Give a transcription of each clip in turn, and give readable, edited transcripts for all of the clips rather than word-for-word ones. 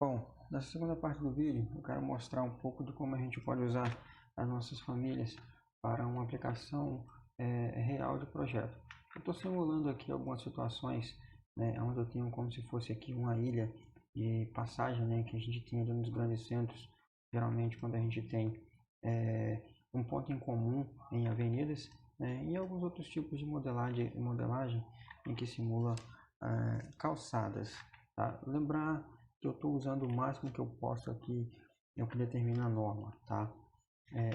Bom, nessa segunda parte do vídeo eu quero mostrar um pouco de como a gente pode usar as nossas famílias para uma aplicação real de projeto. Eu estou simulando aqui algumas situações, né, onde eu tenho como se fosse aqui uma ilha de passagem, né, que a gente tem ali nos grandes centros, geralmente quando a gente tem um ponto em comum em avenidas, né, e alguns outros tipos de modelagem em que simula calçadas. Tá? Lembrar que eu estou usando o máximo que eu posso aqui, é o que determina a norma, tá?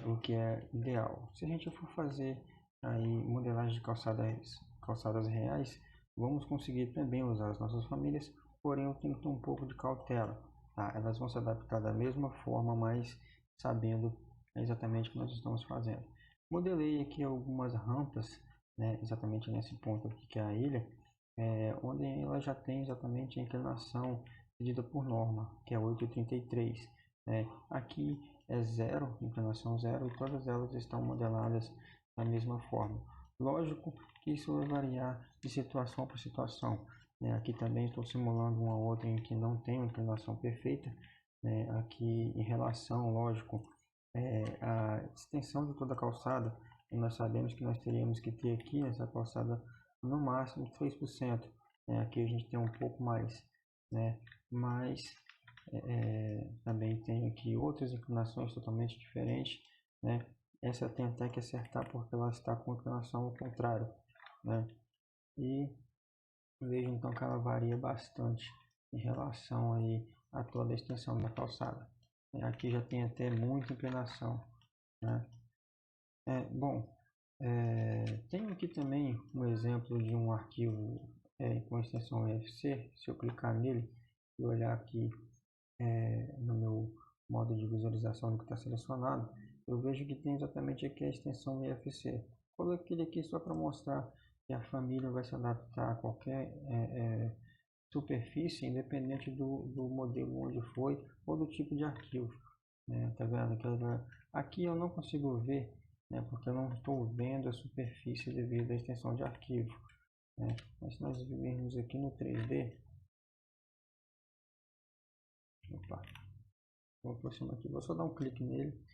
O que é ideal. Se a gente for fazer aí modelagem de calçadas reais, vamos conseguir também usar as nossas famílias, porém eu tenho que ter um pouco de cautela, tá? Elas vão se adaptar da mesma forma, mas sabendo exatamente o que nós estamos fazendo. Modelei aqui algumas rampas, né, exatamente nesse ponto aqui que é a ilha, onde ela já tem exatamente a inclinação medida por norma, que é 8,33. Aqui é zero, inclinação zero, e todas elas estão modeladas da mesma forma. Lógico que isso vai variar de situação para situação. Aqui também estou simulando uma outra em que não tem uma inclinação perfeita. Aqui em relação, lógico, a extensão de toda a calçada, e nós sabemos que nós teríamos que ter aqui nessa calçada no máximo 3%. Aqui a gente tem um pouco mais, né? Mas também tem aqui outras inclinações totalmente diferentes, né? Essa tem até que acertar porque ela está com inclinação ao contrário, né? E vejo então que ela varia bastante em relação aí a toda a extensão da calçada. Aqui já tem até muita inclinação, né? Tenho aqui também um exemplo de um arquivo com extensão EFC. Se eu clicar nele e olhar aqui no meu modo de visualização do que está selecionado, eu vejo que tem exatamente aqui a extensão EFC. Coloquei ele aqui só para mostrar que a família vai se adaptar a qualquer superfície, independente do modelo onde foi ou do tipo de arquivo. Tá vendo? Aqui eu não consigo ver, porque eu não estou vendo a superfície devido à extensão de arquivo. Mas se nós virmos aqui no 3D, vou aproximar aqui, vou só dar um clique nele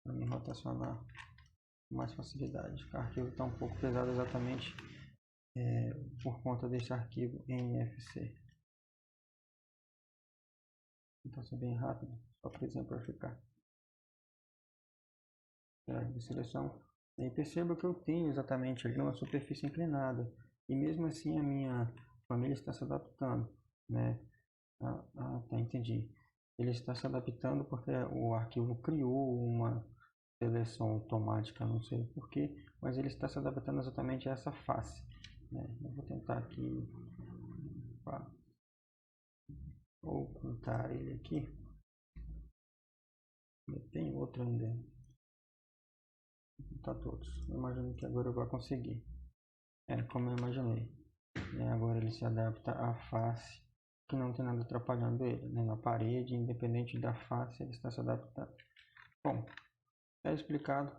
para me rotacionar com mais facilidade. O arquivo está um pouco pesado exatamente por conta desse arquivo em NFC. Então ser bem rápido, só para exemplificar. De seleção. E perceba que eu tenho exatamente ali uma superfície inclinada. E mesmo assim a minha família está se adaptando, né? Tá, entendi. Ele está se adaptando porque o arquivo criou uma seleção automática, não sei porquê, mas ele está se adaptando exatamente a essa face. Eu vou tentar aqui ocultar ele aqui. Tem outro ainda. Tá todos. Eu imagino que agora eu vou conseguir. Como eu imaginei. Agora ele se adapta à face, que não tem nada atrapalhando ele, na parede, independente da face, ele está se adaptando. Bom, é explicado.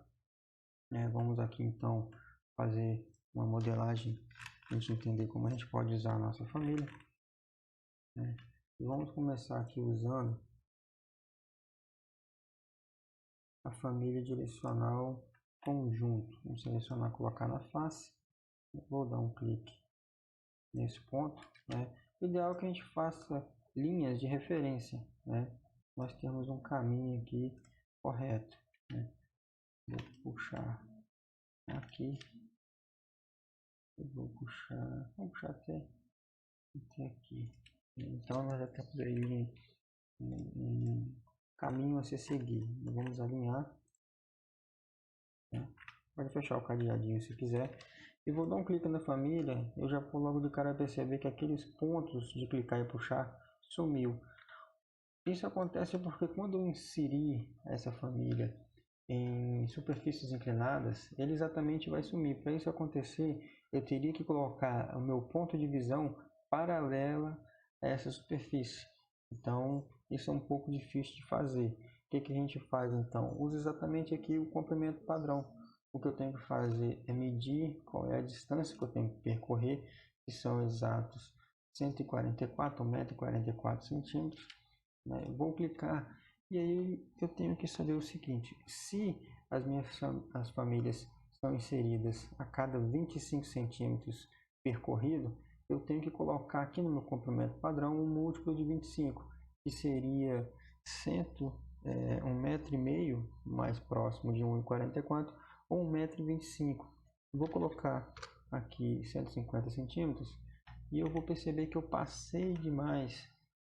Vamos aqui então fazer uma modelagem para a gente entender como a gente pode usar a nossa família. E vamos começar aqui usando a família direcional conjunto. Vamos selecionar, colocar na face. Vou dar um clique nesse ponto. O ideal é que a gente faça linhas de referência. Nós temos um caminho aqui correto. Vou puxar aqui. Vamos puxar até aqui. Então nós já temos aí um caminho a se seguir. Vamos alinhar. Pode fechar o cadeadinho se quiser. E vou dar um clique na família. Eu já vou logo de cara perceber que aqueles pontos de clicar e puxar sumiu. Isso acontece porque quando eu inserir essa família em superfícies inclinadas, ele exatamente vai sumir. Para isso acontecer, eu teria que colocar o meu ponto de visão paralela a essa superfície. Então, isso é um pouco difícil de fazer. O que a gente faz então? Usa exatamente aqui o comprimento padrão. O que eu tenho que fazer é medir qual é a distância que eu tenho que percorrer, que são exatos 144 metros e 44 centímetros. né? Eu vou clicar e aí eu tenho que saber o seguinte: se as famílias são inseridas a cada 25 centímetros percorrido, eu tenho que colocar aqui no meu comprimento padrão um múltiplo de 25, que seria 1,5 m mais próximo de 1,44 ou 1,25 m. Vou colocar aqui 150 centímetros e eu vou perceber que eu passei demais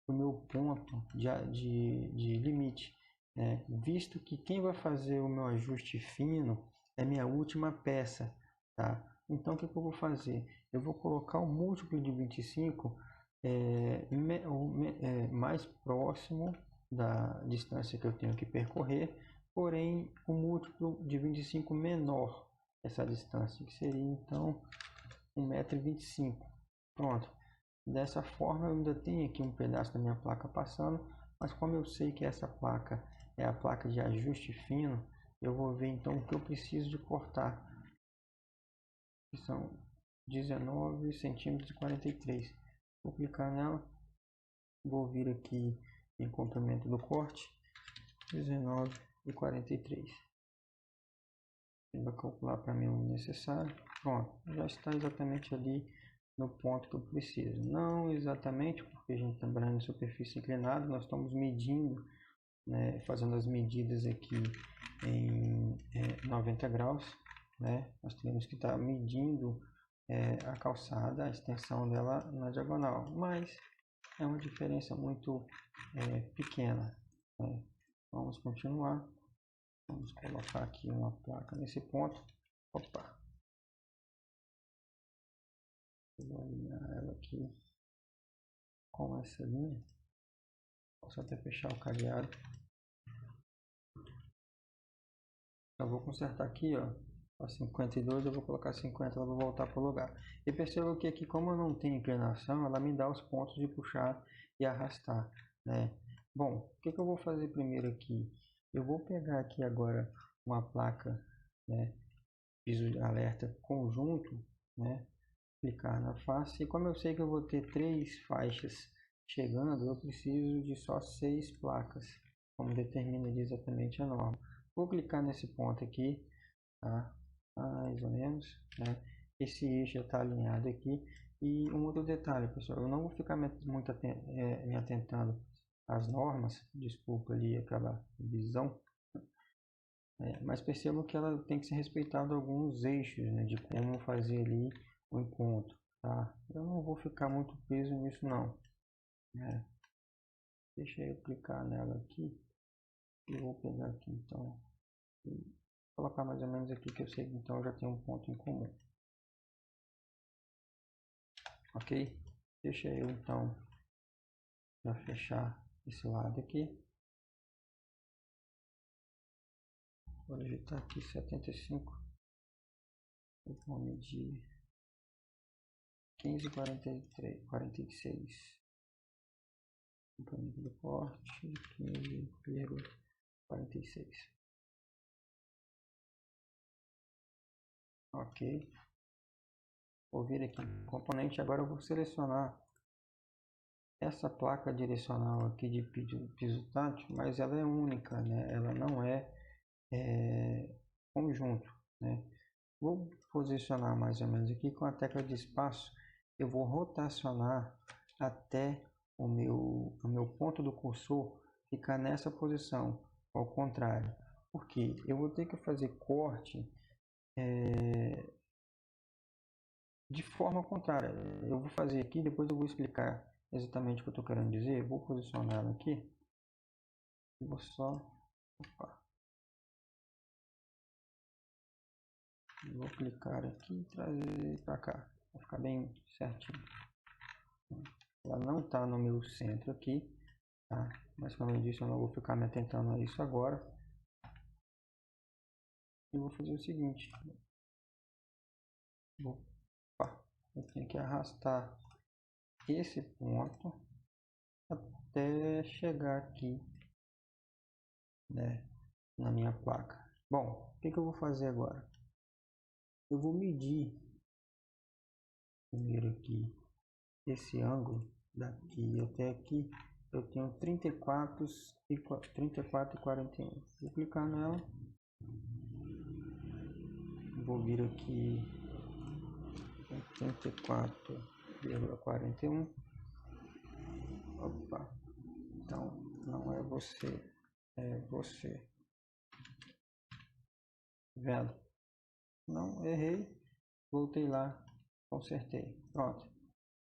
o meu ponto de limite, né? Visto que quem vai fazer o meu ajuste fino é minha última peça, tá? Então, o que eu vou fazer? Eu vou colocar o múltiplo de 25 mais próximo da distância que eu tenho que percorrer, porém o múltiplo de 25 menor essa distância, que seria então 1,25 m. Pronto. Dessa forma eu ainda tenho aqui um pedaço da minha placa passando, mas como eu sei que essa placa é a placa de ajuste fino, eu vou ver então o que eu preciso de cortar, que são 19 centímetros e 43. Vou clicar nela, vou vir aqui em comprimento do corte, 19 e 43. Ele vai calcular para mim o necessário. Pronto, já está exatamente ali no ponto que eu preciso. Não exatamente, porque a gente está trabalhando em superfície inclinada, nós estamos medindo, né, fazendo as medidas aqui em 90 graus, né? Nós temos que estar medindo a calçada, a extensão dela na diagonal, mas é uma diferença muito pequena, né? Vamos continuar. Vamos colocar aqui uma placa nesse ponto. Opa! Vou alinhar ela aqui com essa linha. Posso até fechar o cadeado. Eu vou consertar aqui, ó. A 52 eu vou colocar 50, ela vai voltar para o lugar. E perceba que aqui, como eu não tenho inclinação, ela me dá os pontos de puxar e arrastar, né? Bom, o que eu vou fazer primeiro aqui? Eu vou pegar aqui agora uma placa, né, piso de alerta conjunto, né? Clicar na face. E como eu sei que eu vou ter 3 faixas chegando, eu preciso de só 6 placas, como determina exatamente a norma. Vou clicar nesse ponto aqui, tá? Mais ou menos, né? Esse eixo já está alinhado aqui. E um outro detalhe, pessoal, eu não vou ficar muito me atentando às normas, desculpa ali aquela visão, mas percebam que ela tem que ser respeitada alguns eixos, né, de como fazer ali o encontro, tá? Eu não vou ficar muito preso nisso não, né? Deixa eu clicar nela aqui e vou pegar aqui então e colocar mais ou menos aqui, que eu sei que então eu já tenho um ponto em comum, ok? Deixa eu então já fechar esse lado aqui. Vou digitar aqui 75. Eu vou medir 15,46. Comprimento do corte 15,46. Ok. Vou vir aqui no componente. Agora eu vou selecionar essa placa direcional aqui de piso tátil, mas ela é única, né? Ela não é conjunto, né? Vou posicionar mais ou menos aqui com a tecla de espaço. Eu vou rotacionar até o meu ponto do cursor ficar nessa posição, ao contrário. Porque eu vou ter que fazer corte de forma contrária. Eu vou fazer aqui, depois eu vou explicar exatamente o que eu estou querendo dizer. Vou posicionar ela aqui. Vou só... Opa. Vou clicar aqui e trazer para cá. Vai ficar bem certinho. Ela não está no meu centro aqui, tá? Mas como eu disse, eu não vou ficar me atentando a isso agora. E vou fazer o seguinte. Eu tenho que arrastar esse ponto até chegar aqui, né, na minha placa. Bom, o que eu vou fazer agora? Eu vou medir primeiro aqui esse ângulo daqui até aqui, eu tenho 34 e 41. Vou clicar nela. Vou vir aqui em 34,41. Opa, então não é você, é você. Vendo? Não, errei. Voltei lá, consertei. Pronto.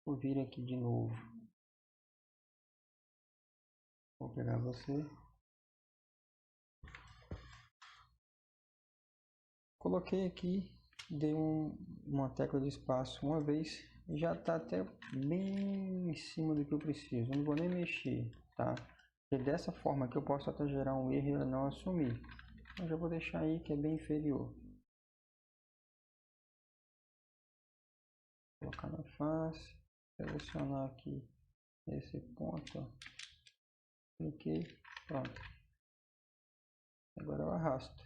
Vou vir aqui de novo. Vou pegar você. Coloquei aqui, dei uma tecla de espaço uma vez e já está até bem em cima do que eu preciso. Não vou nem mexer, tá? Porque dessa forma que eu posso até gerar um erro e ele não assumir. Eu já vou deixar aí que é bem inferior. Colocar na face, selecionar aqui esse ponto, ó. Cliquei, pronto. Agora eu arrasto.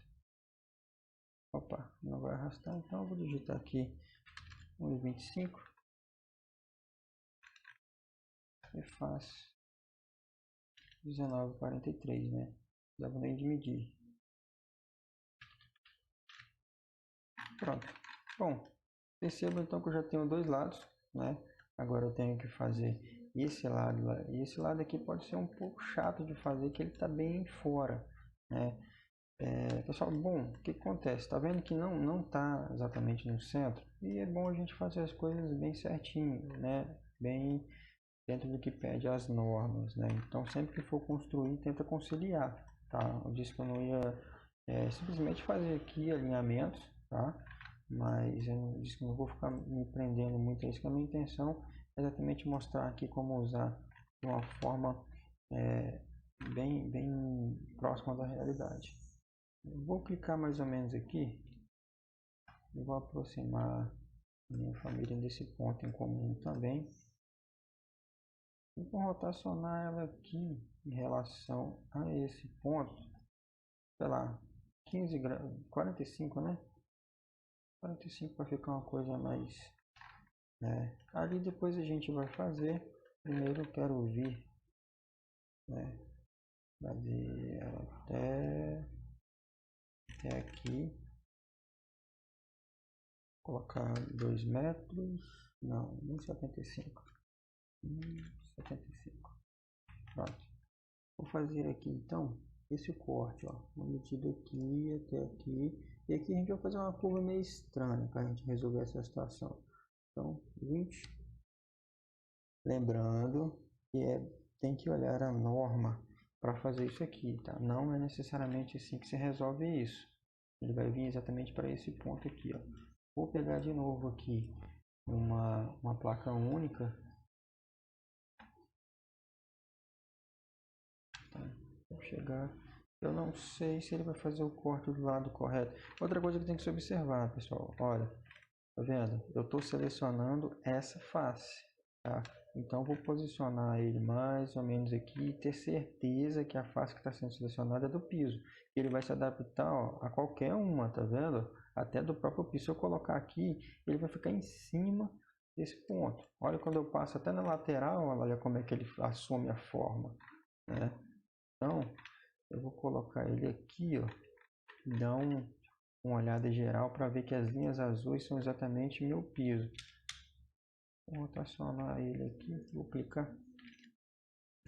Opa, não vai arrastar, então eu vou digitar aqui 1,25 e faço 19,43, né? Dá nem de medir. Pronto. Bom, perceba então que eu já tenho dois lados, né? Agora eu tenho que fazer esse lado lá. E esse lado aqui pode ser um pouco chato de fazer, que ele está bem fora, né? Pessoal, bom, o que acontece? Tá vendo que não tá exatamente no centro? E é bom a gente fazer as coisas bem certinho, né? Bem dentro do que pede as normas, né? Então, sempre que for construir, tenta conciliar, tá? Eu disse que eu não ia simplesmente fazer aqui alinhamentos, tá? Mas eu disse que não vou ficar me prendendo muito a isso, que a minha intenção é exatamente mostrar aqui como usar de uma forma bem próxima da realidade. Eu vou clicar mais ou menos aqui e vou aproximar minha família desse ponto em comum também. E vou rotacionar ela aqui em relação a esse ponto, sei lá, 15 graus, 45, né? 45 para ficar uma coisa mais, né? Ali depois a gente vai fazer. Primeiro eu quero vir, né? Fazer até aqui. Colocar 2 metros, não, 1,75. 75. Pronto. Vou fazer aqui então esse corte, ó. Vou medir daqui até aqui. E aqui a gente vai fazer uma curva meio estranha para a gente resolver essa situação. Então, 20. Lembrando que tem que olhar a norma para fazer isso aqui, tá? Não é necessariamente assim que se resolve isso. Ele vai vir exatamente para esse ponto aqui, ó. Vou pegar de novo aqui uma placa única. Tá? Vou chegar. Eu não sei se ele vai fazer o corte do lado correto. Outra coisa que tem que se observar, pessoal. Olha, tá vendo? Eu estou selecionando essa face, tá? Então vou posicionar ele mais ou menos aqui e ter certeza que a face que está sendo selecionada é do piso. Ele vai se adaptar, ó, a qualquer uma, tá vendo? Até do próprio piso. Se eu colocar aqui, ele vai ficar em cima desse ponto. Olha quando eu passo até na lateral, olha como é que ele assume a forma, né? Então, eu vou colocar ele aqui, ó, e dar uma olhada geral para ver que as linhas azuis são exatamente meu piso. Vou rotacionar ele aqui, vou clicar.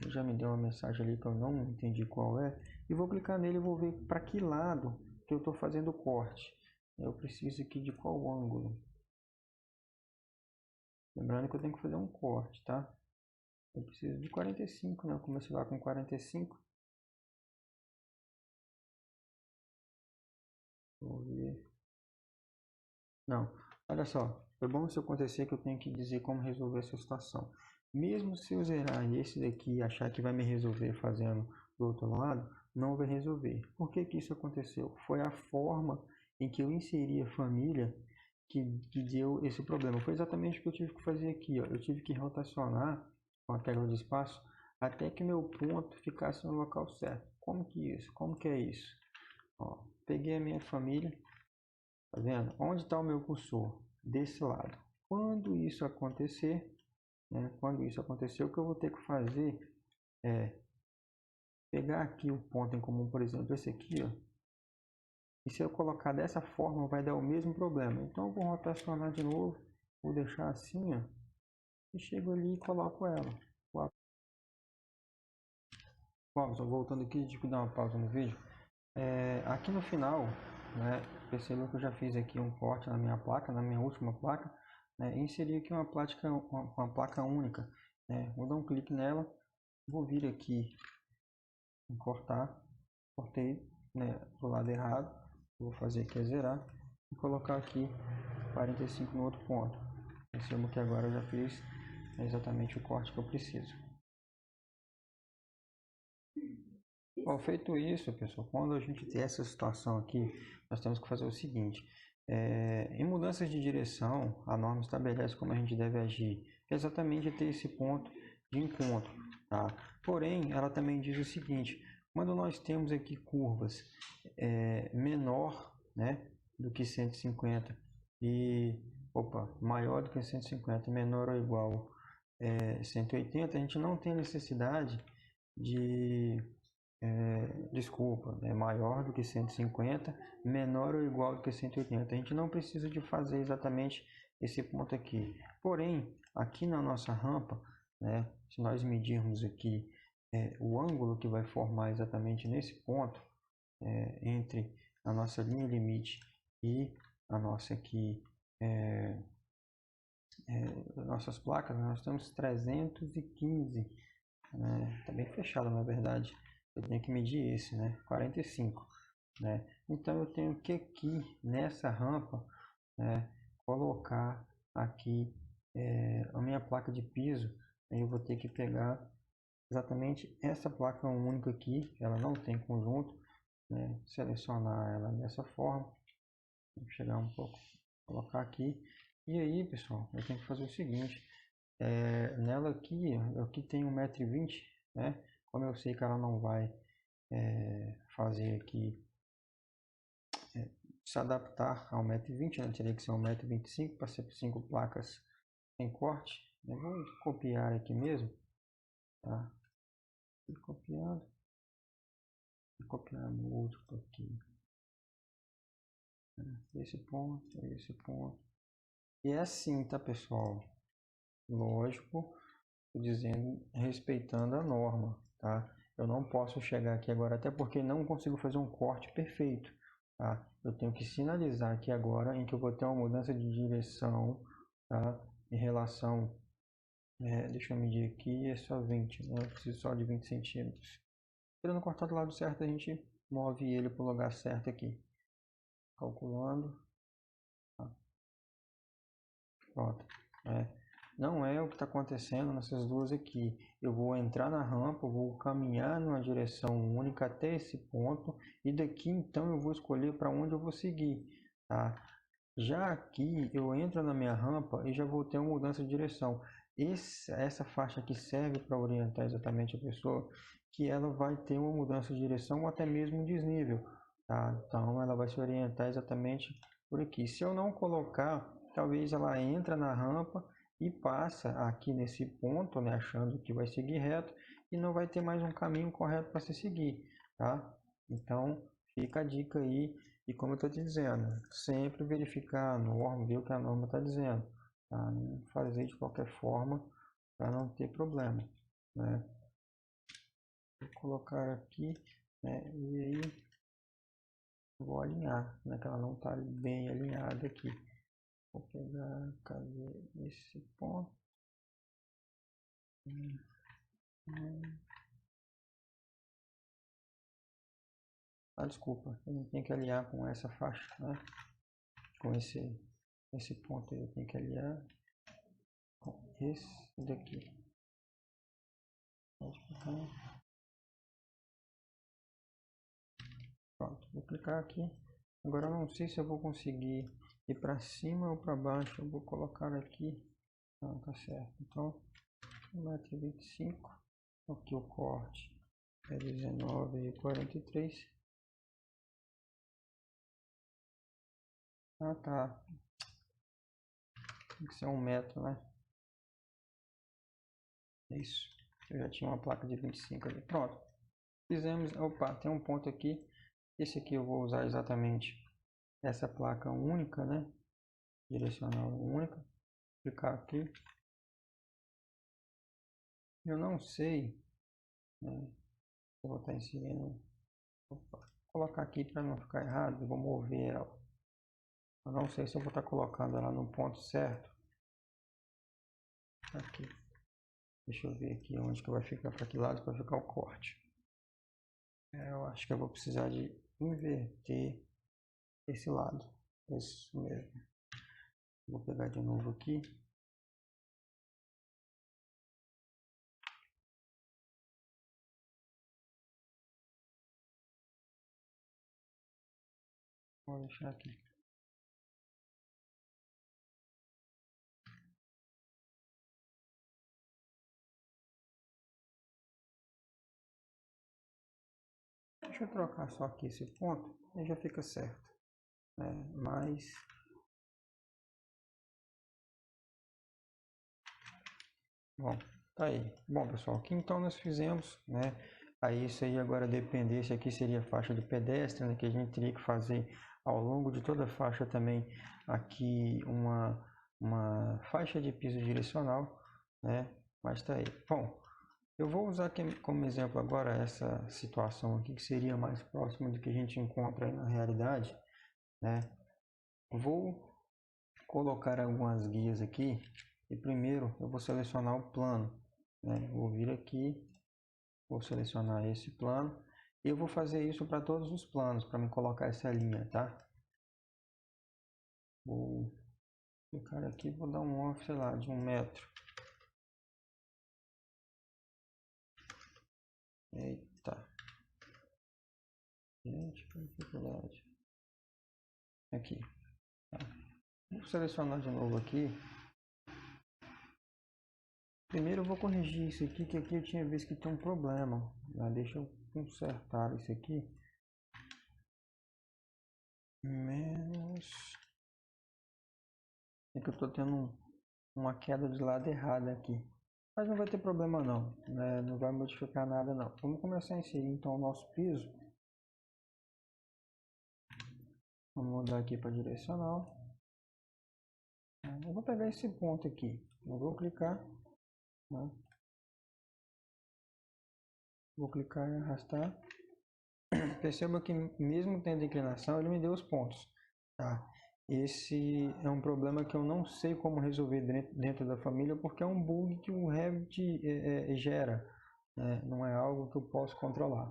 Ele já me deu uma mensagem ali que eu não entendi qual é. E vou clicar nele e vou ver para que lado que eu estou fazendo o corte. Eu preciso aqui de qual ângulo. Lembrando que eu tenho que fazer um corte, tá? Eu preciso de 45, né? Eu comecei lá com 45. Vou ver. Não, olha só. Foi bom isso acontecer que eu tenho que dizer como resolver essa situação. Mesmo se eu zerar esse daqui e achar que vai me resolver fazendo do outro lado, não vai resolver. Por que que isso aconteceu? Foi a forma em que eu inseri a família que deu esse problema. Foi exatamente o que eu tive que fazer aqui, ó. Eu tive que rotacionar com a tecla de espaço até que meu ponto ficasse no local certo. Como que isso? Como que é isso? Ó, peguei a minha família, tá vendo? Onde está o meu cursor? Desse lado. Quando isso acontecer, né? Quando isso acontecer, o que eu vou ter que fazer pegar aqui o ponto em comum, por exemplo, esse aqui, ó, e se eu colocar dessa forma vai dar o mesmo problema. Então eu vou rotacionar de novo, vou deixar assim, ó, e chego ali e coloco ela. Bom, pessoal, voltando aqui, tive que dar uma pausa no vídeo. Aqui no final, né, percebeu que eu já fiz aqui um corte na minha placa, na minha última placa, né, e inseri aqui uma placa única. Né, vou dar um clique nela, vou vir aqui em cortar, cortei, né, do lado errado, vou fazer aqui zerar e colocar aqui 45 no outro ponto. Percebo que agora eu já fiz exatamente o corte que eu preciso. Bom, feito isso, pessoal, quando a gente tem essa situação aqui, nós temos que fazer o seguinte: em mudanças de direção, a norma estabelece como a gente deve agir, que é exatamente ter esse ponto de encontro, tá? Porém, ela também diz o seguinte: quando nós temos aqui curvas menor, né, do que 150 e maior do que 150, menor ou igual 180, a gente não tem necessidade de maior do que 150, menor ou igual do que 180. A gente não precisa de fazer exatamente esse ponto aqui. Porém, aqui na nossa rampa, né, se nós medirmos aqui o ângulo que vai formar exatamente nesse ponto, entre a nossa linha limite e a nossa aqui, nossas placas, nós temos 315, tá bem fechado na verdade. Eu tenho que medir esse, né? 45, né? Então eu tenho que aqui nessa rampa, né, colocar aqui a minha placa de piso. Aí eu vou ter que pegar exatamente essa placa única aqui, ela não tem conjunto, né? Selecionar ela dessa forma, vou chegar um pouco, colocar aqui. E aí, pessoal, eu tenho que fazer o seguinte: nela aqui, aqui tem 1,20 m, né? Como eu sei que ela não vai fazer aqui, se adaptar ao 1,20 m, né? Teria que ser 1,25 m para ser 5 placas em corte. Eu vou copiar aqui mesmo, tá? Copiado, vou copiar no outro aqui, esse ponto, esse ponto. E é assim, tá, pessoal? Lógico, dizendo, respeitando a norma, tá? Eu não posso chegar aqui agora, até porque não consigo fazer um corte perfeito, tá? Eu tenho que sinalizar aqui agora em que eu vou ter uma mudança de direção, tá? Em relação, deixa eu medir aqui, é só 20, né? Eu preciso só de 20 centímetros. Querendo cortar do lado certo, a gente move ele para o lugar certo aqui. Calculando. Tá? Pronto. Não é o que está acontecendo nessas duas aqui. Eu vou entrar na rampa, vou caminhar numa direção única até esse ponto e daqui então eu vou escolher para onde eu vou seguir, tá? Já aqui eu entro na minha rampa e já vou ter uma mudança de direção. Essa faixa aqui serve para orientar exatamente a pessoa que ela vai ter uma mudança de direção ou até mesmo um desnível, tá? Então ela vai se orientar exatamente por aqui. Se eu não colocar, talvez ela entra na rampa e passa aqui nesse ponto, né, achando que vai seguir reto e não vai ter mais um caminho correto para se seguir, tá? Então fica a dica aí, e como eu estou te dizendo, sempre verificar a norma, ver o que a norma está dizendo, tá? Não fazer de qualquer forma para não ter problema, né? Vou colocar aqui, né, e aí vou alinhar, né, que ela não está bem alinhada aqui. Vou pegar, cadê esse ponto? Desculpa, eu não tenho que alinhar com essa faixa, né? Com esse ponto aí, eu tenho que alinhar com esse daqui. Pronto, vou clicar aqui. Agora eu não sei se eu vou conseguir ir para cima ou para baixo. Eu vou colocar aqui. Não, tá certo. Então, 1,25 m. Aqui o corte é 19,43. Ah, tá. Tem que ser 1 metro, né? É isso. Eu já tinha uma placa de 25 ali. Pronto. Fizemos. Opa, tem um ponto aqui. Esse aqui eu vou usar exatamente essa placa única, né? Direcional única. Vou clicar aqui. Eu não sei, né? Eu vou estar inserindo. Opa, vou colocar aqui para não ficar errado. Eu vou mover ela. Eu não sei se eu vou estar colocando ela no ponto certo. Aqui. Deixa eu ver aqui onde que vai ficar, para que lado vai ficar o corte. Eu acho que eu vou precisar de inverter esse lado. Isso mesmo. Vou pegar de novo aqui. Vou deixar aqui. Deixa eu trocar só aqui esse ponto e já fica certo. Mas bom, tá aí. Bom, pessoal, aqui então nós fizemos, né? Aí isso aí agora dependesse aqui seria faixa de pedestre, né? Que a gente teria que fazer ao longo de toda a faixa também aqui uma faixa de piso direcional, né? Mas tá aí. Bom, eu vou usar aqui como exemplo agora essa situação aqui que seria mais próxima do que a gente encontra aí na realidade, né? Vou colocar algumas guias aqui e primeiro eu vou selecionar o plano, né? Vou vir aqui, vou selecionar esse plano e eu vou fazer isso para todos os planos para me colocar essa linha, tá? Vou clicar aqui, vou dar um off, sei lá, de 1 metro. Eita, gente, que dificuldade. Aqui, tá. Vou selecionar de novo aqui. Primeiro eu vou corrigir isso aqui, que aqui eu tinha visto que tem um problema. Deixa eu consertar isso aqui. Menos. É que eu estou tendo uma queda de lado errada aqui. Mas não vai ter problema não, né? Não vai modificar nada não. Vamos começar a inserir então o nosso piso. Vamos mudar aqui para direcional. Eu vou pegar esse ponto aqui. Eu vou clicar. Né? Vou clicar e arrastar. Perceba que mesmo tendo inclinação, ele me deu os pontos. Tá? Esse é um problema que eu não sei como resolver dentro da família, porque é um bug que o Revit gera. Né? Não é algo que eu posso controlar.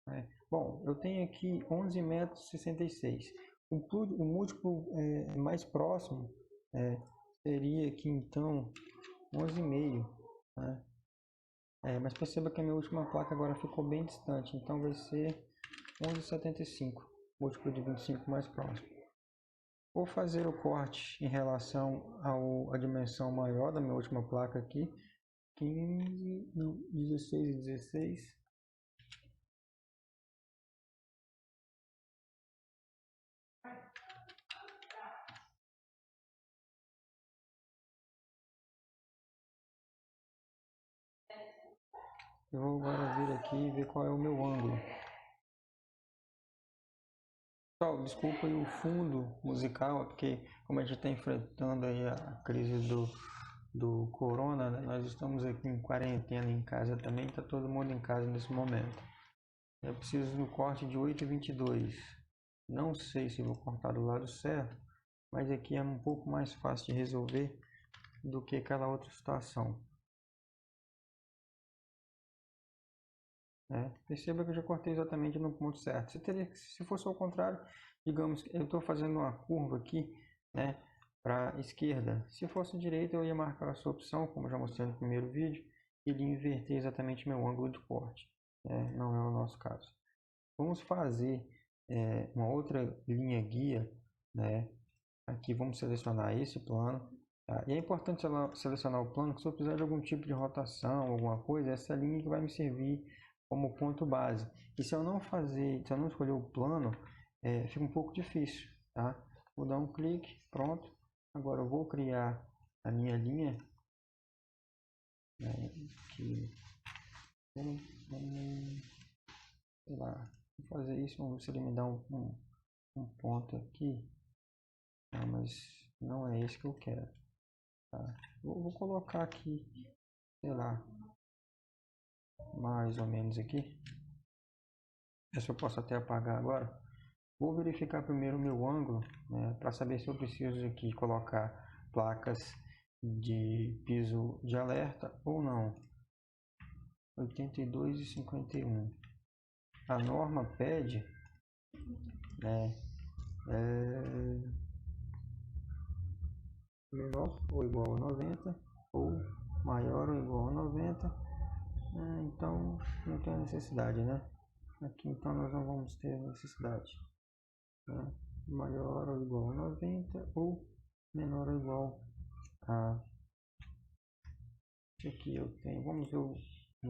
Né? Bom, eu tenho aqui 11,66 metros. O múltiplo mais próximo seria aqui então 11,5. Né? Mas perceba que a minha última placa agora ficou bem distante, então vai ser 11,75, múltiplo de 25 mais próximo. Vou fazer o corte em relação à dimensão maior da minha última placa aqui, 15, 16 e 16. Eu vou agora vir aqui e ver qual é o meu ângulo. Pessoal, desculpa aí o fundo musical, porque como a gente está enfrentando aí a crise do corona, né? Nós estamos aqui em quarentena em casa também, está todo mundo em casa nesse momento. Eu preciso do corte de 8,22. Não sei se vou cortar do lado certo, mas aqui é um pouco mais fácil de resolver do que aquela outra situação. Perceba que eu já cortei exatamente no ponto certo. Se fosse ao contrário, digamos que eu estou fazendo uma curva aqui, né, para a esquerda. Se fosse direita, eu ia marcar a sua opção, como eu já mostrei no primeiro vídeo, e iria inverter exatamente meu ângulo de corte. Não é o nosso caso. Vamos fazer uma outra linha guia, né? Aqui vamos selecionar esse plano. Tá? E é importante selecionar o plano, que se eu precisar de algum tipo de rotação, alguma coisa, essa linha que vai me servir como ponto base. E se eu não escolher o plano, fica um pouco difícil. Tá? Vou dar um clique, pronto. Agora eu vou criar a minha linha. Aqui. sei lá, vou fazer isso, vamos ver se ele me dá um ponto aqui. Não, mas não é esse que eu quero. Tá? Vou colocar aqui, sei lá, mais ou menos aqui. Essa eu posso até apagar agora. Vou verificar primeiro o meu ângulo, né, para saber se eu preciso aqui colocar placas de piso de alerta ou não. 82,51. A norma pede, né, menor ou igual a 90 ou maior ou igual a 90. Então não tem necessidade, né? Aqui então nós não vamos ter necessidade, né? Maior ou igual a 90 ou menor ou igual a... Aqui eu tenho, vamos ver o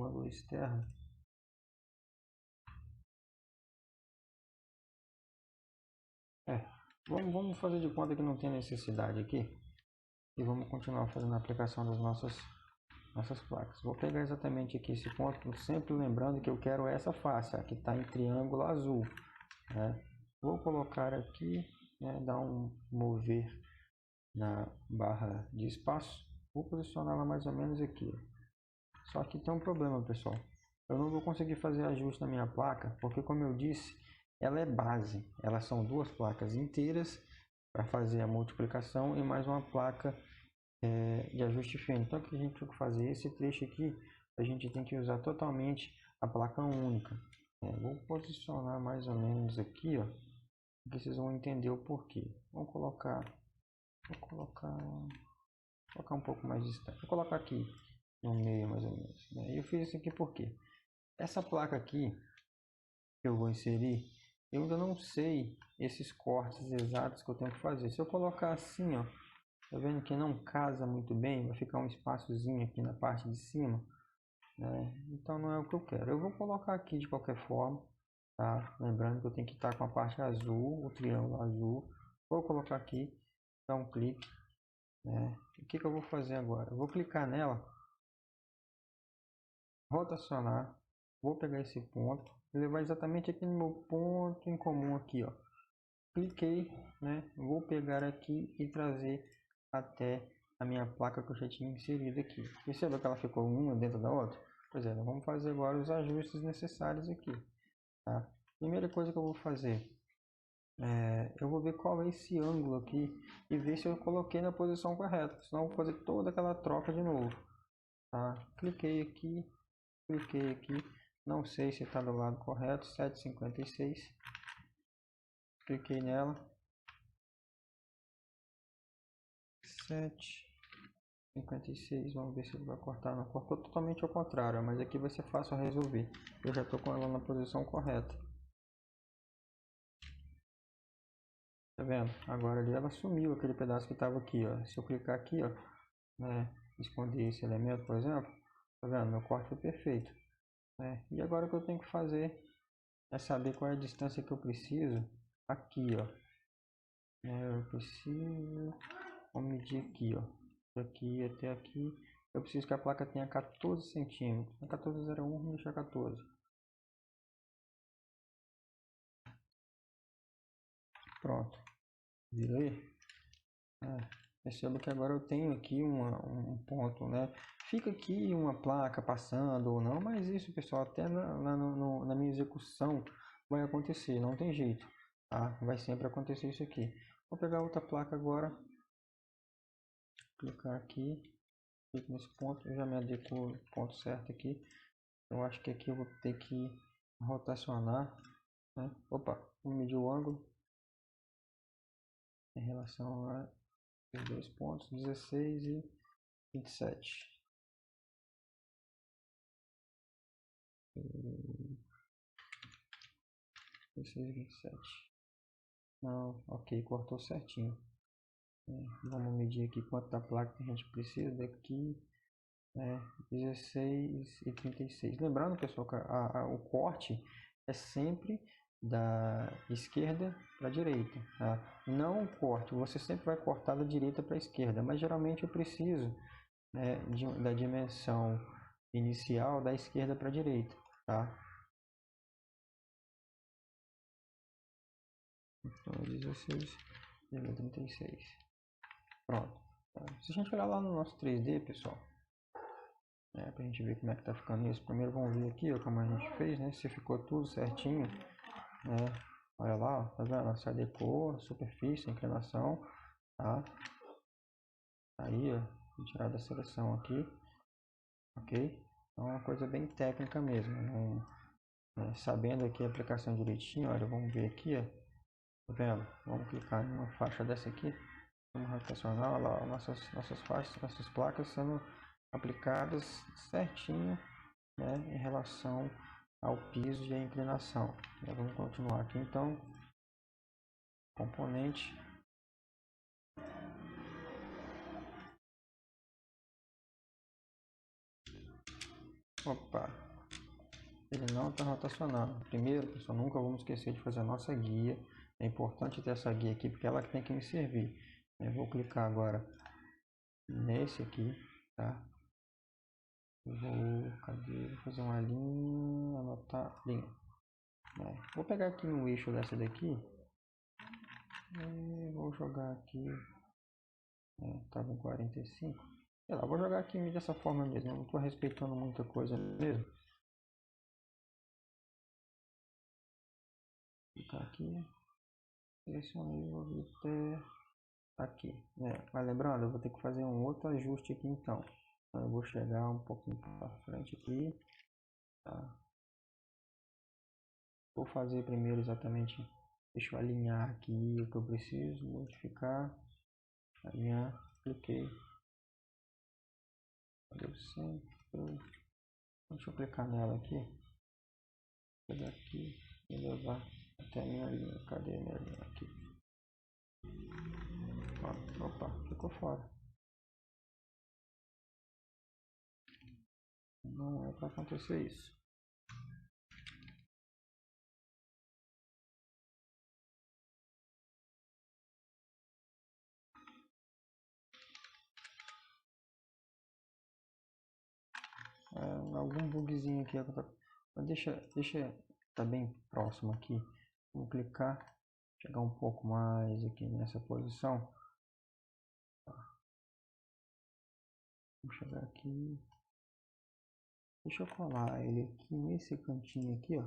ângulo externo. Vamos fazer de conta que não tem necessidade aqui e vamos continuar fazendo a aplicação das nossas placas. Vou pegar exatamente aqui esse ponto, sempre lembrando que eu quero essa face, que está em triângulo azul, né? Vou colocar aqui, né, dar um mover na barra de espaço, vou posicionar ela mais ou menos aqui. Só que tem um problema, pessoal, eu não vou conseguir fazer ajuste na minha placa, porque como eu disse, ela é base, elas são duas placas inteiras para fazer a multiplicação e mais uma placa de ajuste fino. Então, o que a gente tem que fazer? Esse trecho aqui, a gente tem que usar totalmente a placa única. Vou posicionar mais ou menos aqui, ó, que vocês vão entender o porquê. Vou colocar um pouco mais distante. Vou colocar aqui no meio mais ou menos, né? Eu fiz isso aqui porque essa placa aqui que eu vou inserir, eu ainda não sei esses cortes exatos que eu tenho que fazer. Se eu colocar assim, ó, tá vendo que não casa muito bem, vai ficar um espaçozinho aqui na parte de cima, né? Então não é o que eu quero. Eu vou colocar aqui de qualquer forma, tá? Lembrando que eu tenho que estar com a parte azul, o triângulo azul. Vou colocar aqui, dar um clique, né? O que eu vou fazer agora? Eu vou clicar nela, rotacionar, vou pegar esse ponto e levar exatamente aqui no meu ponto em comum aqui, ó. Cliquei, né? Vou pegar aqui e trazer até a minha placa que eu já tinha inserido aqui. Perceba que ela ficou uma dentro da outra? Pois é, nós vamos fazer agora os ajustes necessários aqui, tá? Primeira coisa que eu vou fazer, eu vou ver qual é esse ângulo aqui e ver se eu coloquei na posição correta, senão eu vou fazer toda aquela troca de novo, tá? Cliquei aqui, não sei se está do lado correto, 7,56. Cliquei nela, 7,56. Vamos ver se ele vai cortar. Não cortou totalmente ao contrário, mas aqui vai ser fácil resolver. Eu já estou com ela na posição correta. Tá vendo? Agora ali ela sumiu aquele pedaço que estava aqui, ó. Se eu clicar aqui, ó, né, esconder esse elemento, por exemplo, tá vendo? Meu corte foi perfeito, né? E agora o que eu tenho que fazer é saber qual é a distância que eu preciso aqui, ó. Eu preciso, vamos medir aqui, ó, daqui até aqui. Eu preciso que a placa tenha 14 centímetros. 14,01, vamos deixar 14. Pronto. Viu aí? Perceba que agora eu tenho aqui um ponto, né? Fica aqui uma placa passando ou não, mas isso, pessoal, até na minha execução vai acontecer, não tem jeito, tá? Vai sempre acontecer isso aqui. Vou pegar outra placa agora, clicar aqui, clico nesse ponto, eu já me adequo o ponto certo aqui. Eu acho que aqui eu vou ter que rotacionar, né? Opa, vou medir o ângulo em relação a os dois pontos, 16 e 27. 16 e 27. Não, ok, cortou certinho. Vamos medir aqui quanto da placa que a gente precisa daqui. 16 e 36. Lembrando, pessoal, que o corte é sempre da esquerda para a direita, tá? Não o corte, você sempre vai cortar da direita para a esquerda, mas geralmente eu preciso, né, da dimensão inicial da esquerda para a direita, tá? Então, 16,36. Pronto. Se a gente olhar lá no nosso 3D, pessoal, para a gente ver como é que tá ficando isso. Primeiro vamos ver aqui, ó, como a gente fez, né? Se ficou tudo certinho, né? Olha lá, ó, tá vendo? Essa decor, superfície, inclinação, tá? Aí, ó, vou tirar da seleção aqui, ok? Então é uma coisa bem técnica mesmo, né? Sabendo aqui a aplicação direitinho, olha, vamos ver aqui, ó, tá vendo? Vamos clicar em uma faixa dessa aqui, vamos rotacionar, olha lá, nossas faixas, nossas placas sendo aplicadas certinho, né, em relação ao piso e à inclinação. Vamos continuar aqui então, componente. Opa, ele não está rotacionando. Primeiro, pessoal, nunca vamos esquecer de fazer a nossa guia. É importante ter essa guia aqui, porque ela que tem que me servir. Eu vou clicar agora nesse aqui, tá? Cadê? Vou fazer uma linha, anotar linha. Vou pegar aqui no eixo dessa daqui e vou jogar aqui. Tava em 45. Sei lá, vou jogar aqui dessa forma mesmo. Eu não estou respeitando muita coisa mesmo. Clicar aqui. Selecionei, vou vir até aqui. Mas lembrando, eu vou ter que fazer um outro ajuste aqui então. Então eu vou chegar um pouquinho para frente aqui. Tá? Vou fazer primeiro exatamente. Deixa eu alinhar aqui o que eu preciso. Modificar. Alinhar. Cliquei. Deu centro. Deixa eu clicar nela aqui. Pegar aqui e levar até a minha linha. Cadê a minha linha aqui? Opa, ficou fora. Não é para acontecer isso. Algum bugzinho aqui. Mas deixa tá bem próximo aqui. Vou clicar, chegar um pouco mais aqui nessa posição. Vou chegar aqui. Deixa eu colar ele aqui nesse cantinho aqui, ó.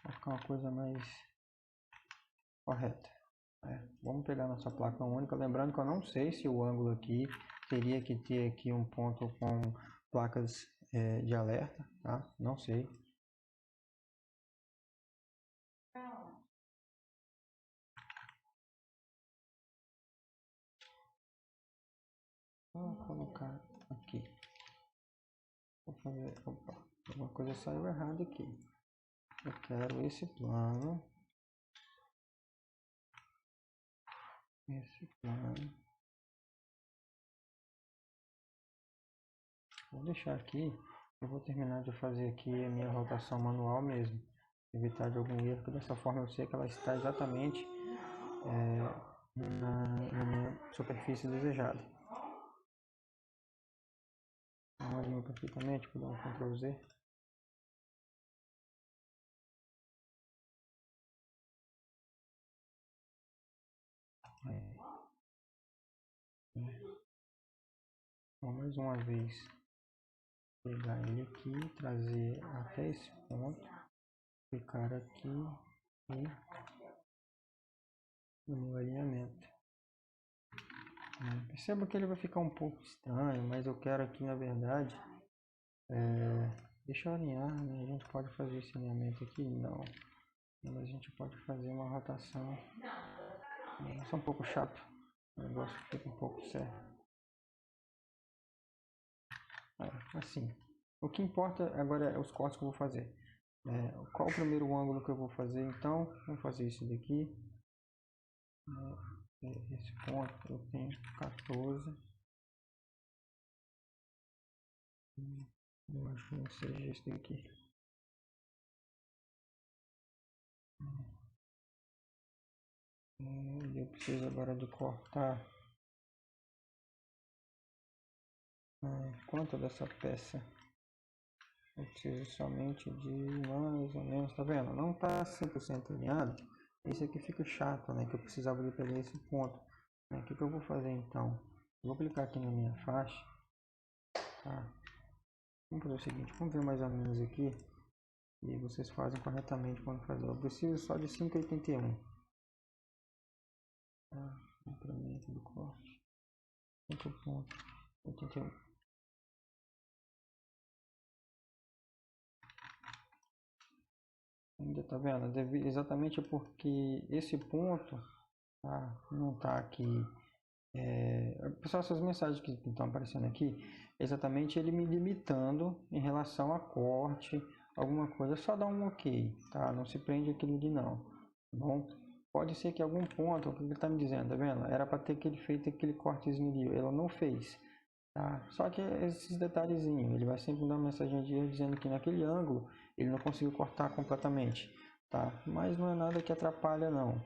Vai ficar uma coisa mais correta. Vamos pegar nossa placa única. Lembrando que eu não sei se o ângulo aqui teria que ter aqui um ponto com placas de alerta, tá? Não sei. Vou colocar aqui. Vou fazer. Opa, alguma coisa saiu errada aqui. Eu quero esse plano. Esse plano. Vou deixar aqui. Eu vou terminar de fazer aqui a minha rotação manual mesmo. Evitar de algum erro, que dessa forma eu sei que ela está exatamente na minha superfície desejada. Não alinhou perfeitamente, vou dar um Ctrl Z. Então, mais uma vez, pegar ele aqui, trazer até esse ponto, clicar aqui e no meu alinhamento. Perceba que ele vai ficar um pouco estranho, mas eu quero aqui, na verdade, deixa eu alinhar, né? A gente pode fazer esse alinhamento aqui? Não. Mas a gente pode fazer uma rotação. Isso é um pouco chato. O negócio fica um pouco certo. Assim. O que importa agora é os cortes que eu vou fazer. Qual o primeiro ângulo que eu vou fazer? Então, vamos fazer isso daqui. Esse ponto eu tenho 14. Eu acho que não seja esse daqui. Eu preciso agora de cortar quanto dessa peça? Eu preciso somente de mais ou menos, tá vendo? Não tá 100% alinhado. Isso aqui fica chato, né? Que eu precisava de pegar esse ponto. O que eu vou fazer então? Eu vou clicar aqui na minha faixa, tá? Vamos fazer o seguinte, vamos ver mais ou menos aqui. E vocês fazem corretamente quando fazer. Eu preciso só de 5,81. Tá? Incremento do corte. 5,81. Ainda tá vendo? Exatamente porque esse ponto, tá, não tá aqui. Pessoal, essas mensagens que estão aparecendo aqui, exatamente ele me limitando em relação a corte, alguma coisa, só dá um ok, tá? Não se prende aquilo ali não, tá bom? Pode ser que algum ponto, o que ele está me dizendo, tá vendo? Era para ter feito aquele cortezinho ali, ele não fez, tá? Só que esses detalhezinhos, ele vai sempre dar uma mensagem de erro dizendo que naquele ângulo ele não conseguiu cortar completamente, tá? Mas não é nada que atrapalha não.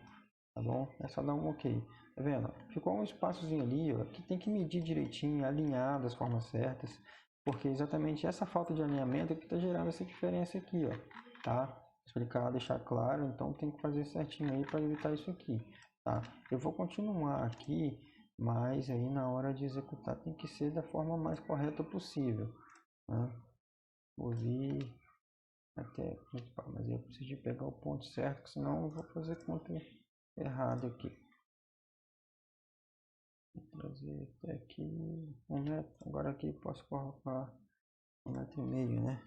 Tá bom? É só dar um ok. Tá vendo? Ficou um espaçozinho ali, ó, que tem que medir direitinho, alinhar das formas certas, porque exatamente essa falta de alinhamento é que está gerando essa diferença aqui, ó, tá? Explicar, deixar claro, então tem que fazer certinho aí para evitar isso aqui, tá? Eu vou continuar aqui, mas aí na hora de executar tem que ser da forma mais correta possível, né? Vou vir até, mas eu preciso de pegar o ponto certo, senão eu vou fazer conta errado aqui. Vou trazer até aqui 1 metro. Agora aqui posso colocar 1,5 m, né?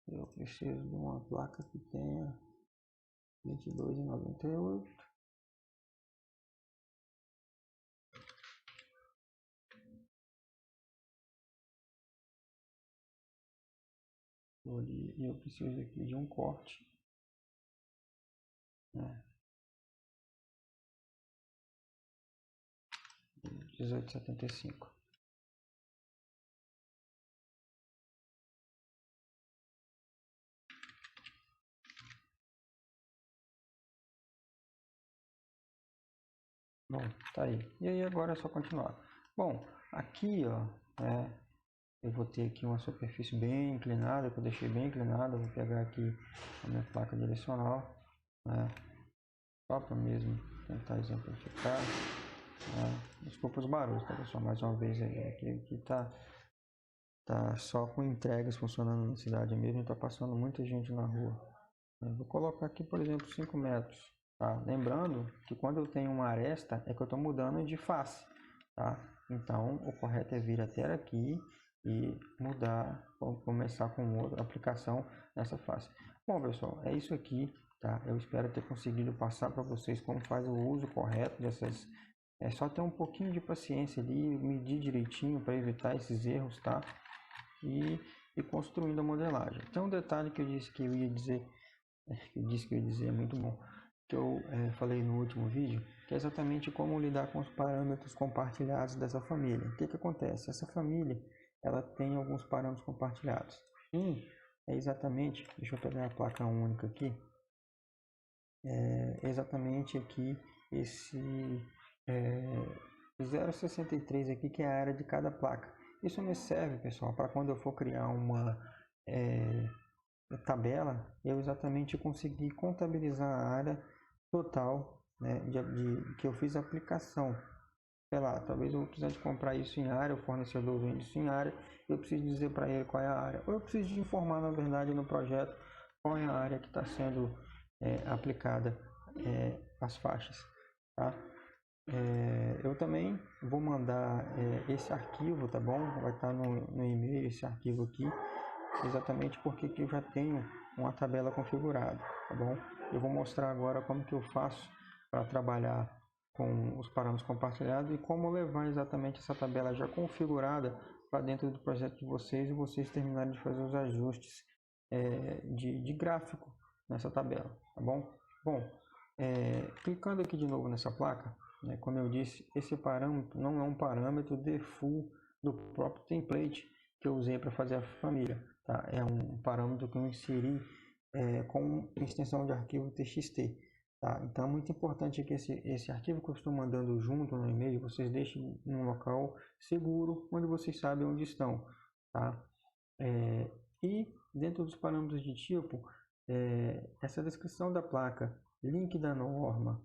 Eu preciso de uma placa que tenha 22,98. E eu preciso aqui de um corte, né? 18,75. Bom, tá aí. E aí agora é só continuar. Bom, aqui, ó, eu vou ter aqui uma superfície bem inclinada, que eu deixei bem inclinada. Vou pegar aqui a minha placa direcional, né? Só para mesmo tentar exemplificar. Desculpa os barulhos, tá pessoal? Mais uma vez aí, aqui tá só com entregas funcionando na cidade mesmo, tá passando muita gente na rua. Eu vou colocar aqui, por exemplo, 5 metros, tá? Lembrando que quando eu tenho uma aresta, é que eu estou mudando de face, tá? Então, o correto é vir até aqui e mudar, ou começar com outra aplicação nessa face. Bom, pessoal, é isso aqui, tá? Eu espero ter conseguido passar para vocês como faz o uso correto dessas. É só ter um pouquinho de paciência ali, medir direitinho para evitar esses erros, tá? E construindo a modelagem. Tem um detalhe que eu disse que eu ia dizer, é muito bom, que eu falei no último vídeo, que é exatamente como lidar com os parâmetros compartilhados dessa família. O que acontece? Essa família, ela tem alguns parâmetros compartilhados. Um é exatamente, deixa eu pegar a placa única aqui, exatamente aqui esse 0,63 aqui, que é a área de cada placa. Isso me serve, pessoal, para quando eu for criar uma tabela, eu exatamente conseguir contabilizar a área total, né, que eu fiz a aplicação. Sei lá, talvez eu precise de comprar isso em área, o fornecedor vende isso em área, eu preciso dizer para ele qual é a área, ou eu preciso de informar, na verdade, no projeto qual é a área que está sendo aplicada as faixas, tá? Eu também vou mandar esse arquivo, tá bom? Vai estar no e-mail esse arquivo aqui, exatamente porque eu já tenho uma tabela configurada, tá bom? Eu vou mostrar agora como que eu faço para trabalhar com os parâmetros compartilhados e como levar exatamente essa tabela já configurada para dentro do projeto de vocês e vocês terminarem de fazer os ajustes de gráfico nessa tabela, tá bom? Bom, clicando aqui de novo nessa placa, né, como eu disse, esse parâmetro não é um parâmetro default do próprio template que eu usei para fazer a família, tá? É um parâmetro que eu inseri com extensão de arquivo TXT. Tá? Então é muito importante que esse arquivo que eu estou mandando junto no e-mail, vocês deixem num local seguro, onde vocês sabem onde estão. Tá? E dentro dos parâmetros de tipo, essa descrição da placa, link da norma,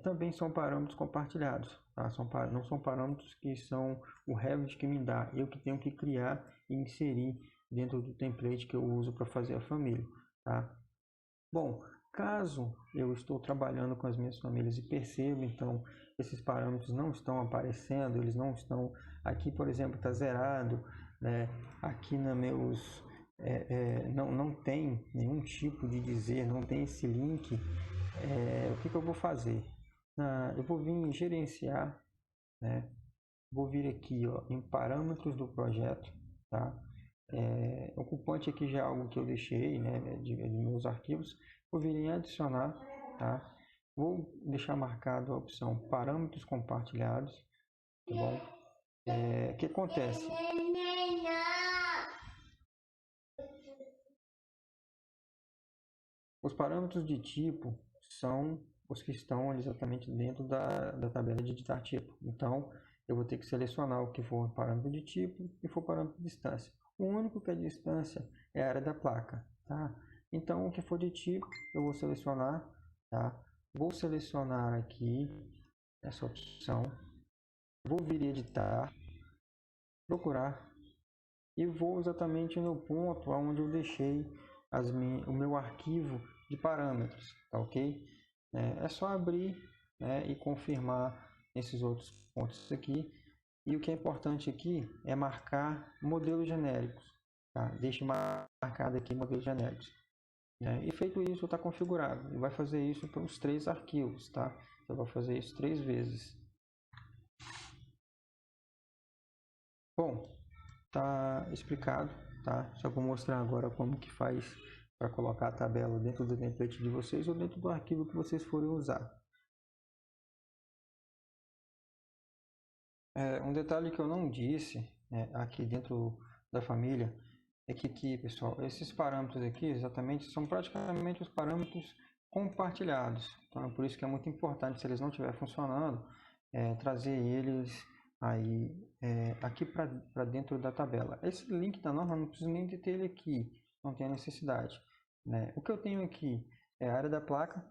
também são parâmetros compartilhados. Tá? Não são parâmetros que são o Revit que me dá, eu que tenho que criar e inserir dentro do template que eu uso para fazer a família. Tá? Bom, caso eu estou trabalhando com as minhas famílias e percebo, então, esses parâmetros não estão aparecendo, eles não estão, aqui por exemplo está zerado, né? Aqui na meus, não tem nenhum tipo de dizer, não tem esse link, o que eu vou fazer? Eu vou vir em gerenciar, né? Vou vir aqui ó, em parâmetros do projeto, tá? Ocupante aqui já é algo que eu deixei, né, de meus arquivos. Vou vir em adicionar, tá? Vou deixar marcado a opção parâmetros compartilhados, tá bom? O que acontece? Os parâmetros de tipo são os que estão exatamente dentro da tabela de editar tipo. Então, eu vou ter que selecionar o que for parâmetro de tipo e for parâmetro de distância. O único que é distância é a área da placa, tá? Então, o que for de tipo, eu vou selecionar, tá? Vou selecionar aqui essa opção, vou vir editar, procurar e vou exatamente no ponto onde eu deixei o meu arquivo de parâmetros, tá ok? É só abrir, né, e confirmar esses outros pontos aqui. E o que é importante aqui é marcar modelos genéricos. Tá? Deixe marcado aqui modelos genéricos. E feito isso, está configurado. E vai fazer isso para os 3 arquivos. Tá? Eu vou fazer isso 3 vezes. Bom, tá explicado. Tá? Só vou mostrar agora como que faz para colocar a tabela dentro do template de vocês ou dentro do arquivo que vocês forem usar. Um detalhe que eu não disse, né, aqui dentro da família é que aqui, pessoal, esses parâmetros aqui exatamente são praticamente os parâmetros compartilhados. Então é por isso que é muito importante, se eles não estiverem funcionando, trazer eles aí aqui para dentro da tabela. Esse link da norma não preciso nem de ter ele aqui, não tem necessidade. Né? O que eu tenho aqui é a área da placa,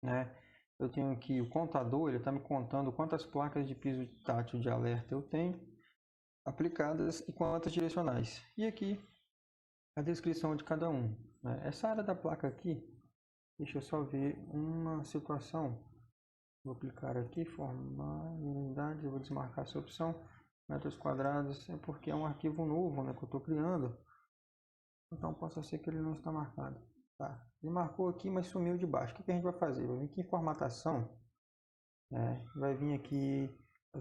né? Eu tenho aqui o contador, ele está me contando quantas placas de piso tátil de alerta eu tenho aplicadas e quantas direcionais. E aqui a descrição de cada um. Né? Essa área da placa aqui, deixa eu só ver uma situação. Vou clicar aqui, formar unidade, eu vou desmarcar essa opção. Metros quadrados é porque é um arquivo novo, né, que eu estou criando. Então possa ser que ele não está marcado. Tá. Ele marcou aqui, mas sumiu de baixo. O que a gente vai fazer? Vai vir aqui em formatação. Vai vir aqui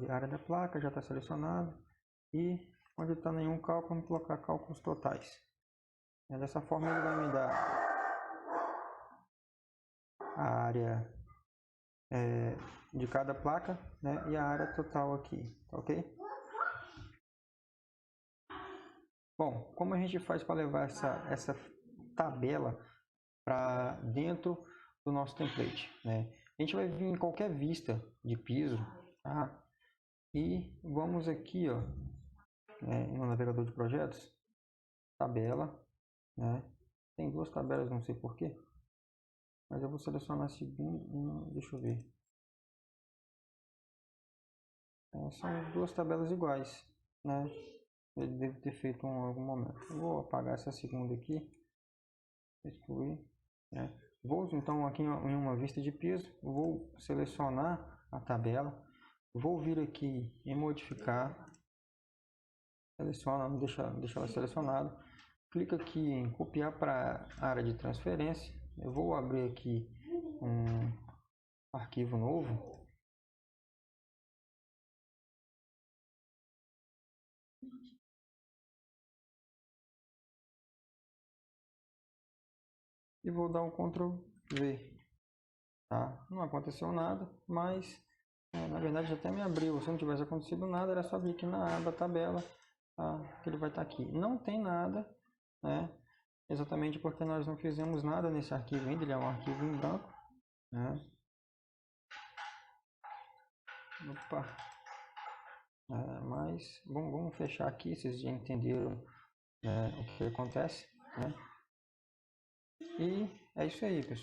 a área da placa, já está selecionado. E onde está nenhum cálculo, vamos colocar cálculos totais. Dessa forma ele vai me dar a área de cada placa, né, e a área total aqui, tá ok? Bom, como a gente faz para levar essa tabela para dentro do nosso template, né? A gente vai vir em qualquer vista de piso, tá? E vamos aqui, ó, no navegador de projetos, tabela, né? Tem 2 tabelas, não sei porquê, mas eu vou selecionar a segunda, deixa eu ver. São 2 tabelas iguais, né? Ele deve ter feito em algum momento. Eu vou apagar essa segunda aqui, excluir, né? Vou então aqui em uma vista de piso, vou selecionar a tabela, vou vir aqui em modificar, seleciona, deixa ela selecionada, clica aqui em copiar para a área de transferência, eu vou abrir aqui um arquivo novo, e vou dar um Ctrl V. Tá? Não aconteceu nada, mas na verdade até me abriu. Se não tivesse acontecido nada, era só vir aqui na aba tabela, tá? Que ele vai estar aqui. Não tem nada, né? Exatamente porque nós não fizemos nada nesse arquivo ainda, ele é um arquivo em branco, né? Opa, mas bom, vamos fechar aqui, vocês já entenderam, o que acontece, né? E é isso aí, pessoal.